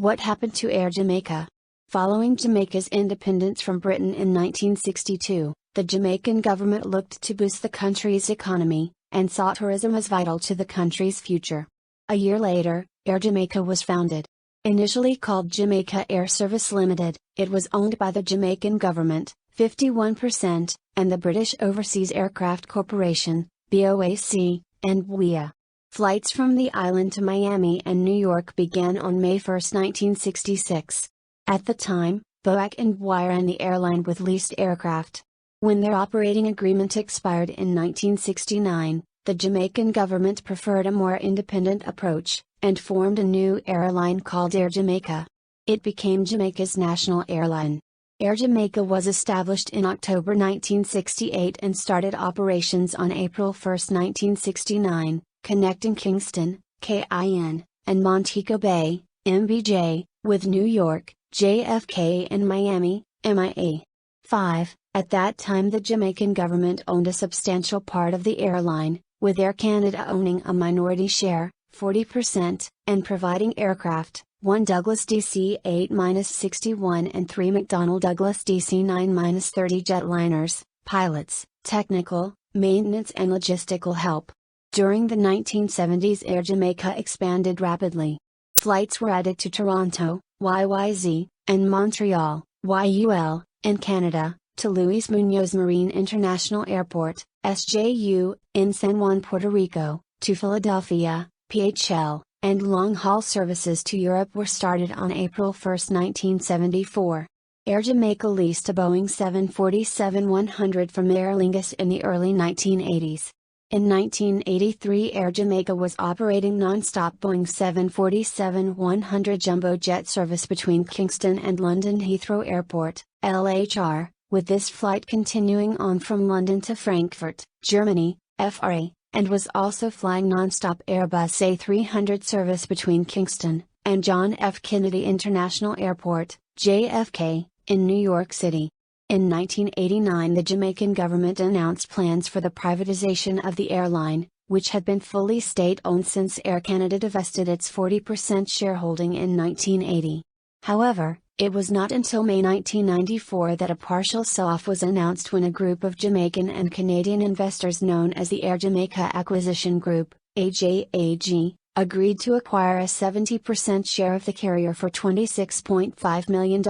What happened to Air Jamaica? Following Jamaica's independence from Britain in 1962, the Jamaican government looked to boost the country's economy, and saw tourism as vital to the country's future. A year later, Air Jamaica was founded. Initially called Jamaica Air Service Limited, it was owned by the Jamaican government, 51%, and the British Overseas Aircraft Corporation, BOAC, and BWIA. Flights from the island to Miami and New York began on May 1, 1966. At the time, BOAC and BWIA ran the airline with leased aircraft. When their operating agreement expired in 1969, the Jamaican government preferred a more independent approach, and formed a new airline called Air Jamaica. It became Jamaica's national airline. Air Jamaica was established in October 1968 and started operations on April 1, 1969, connecting Kingston, KIN, and Montego Bay, MBJ, with New York, JFK, and Miami, MIA. 5. At that time the Jamaican government owned a substantial part of the airline, with Air Canada owning a minority share, 40%, and providing aircraft, 1 Douglas DC-8-61 and 3 McDonnell Douglas DC-9-30 jetliners, pilots, technical, maintenance and logistical help. During the 1970s Air Jamaica expanded rapidly. Flights were added to Toronto, YYZ, and Montreal, YUL, in Canada, to Luis Muñoz Marin International Airport, SJU, in San Juan, Puerto Rico, to Philadelphia, PHL, and long-haul services to Europe were started on April 1, 1974. Air Jamaica leased a Boeing 747-100 from Aer Lingus in the early 1980s. In 1983 Air Jamaica was operating non-stop Boeing 747-100 jumbo jet service between Kingston and London Heathrow Airport, LHR, with this flight continuing on from London to Frankfurt, Germany, FRA, and was also flying non-stop Airbus A300 service between Kingston and John F. Kennedy International Airport, JFK, in New York City. In 1989 the Jamaican government announced plans for the privatization of the airline, which had been fully state-owned since Air Canada divested its 40% shareholding in 1980. However, it was not until May 1994 that a partial sell-off was announced when a group of Jamaican and Canadian investors known as the Air Jamaica Acquisition Group, AJAG, agreed to acquire a 70% share of the carrier for $26.5 million.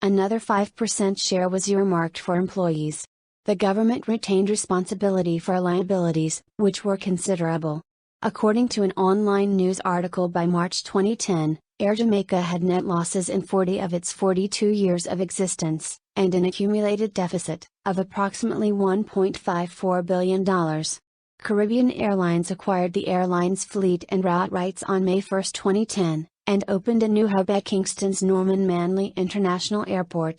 Another 5% share was earmarked for employees. The government retained responsibility for liabilities, which were considerable. According to an online news article by March 2010, Air Jamaica had net losses in 40 of its 42 years of existence, and an accumulated deficit of approximately $1.54 billion. Caribbean Airlines acquired the airline's fleet and route rights on May 1, 2010. And opened a new hub at Kingston's Norman Manley International Airport,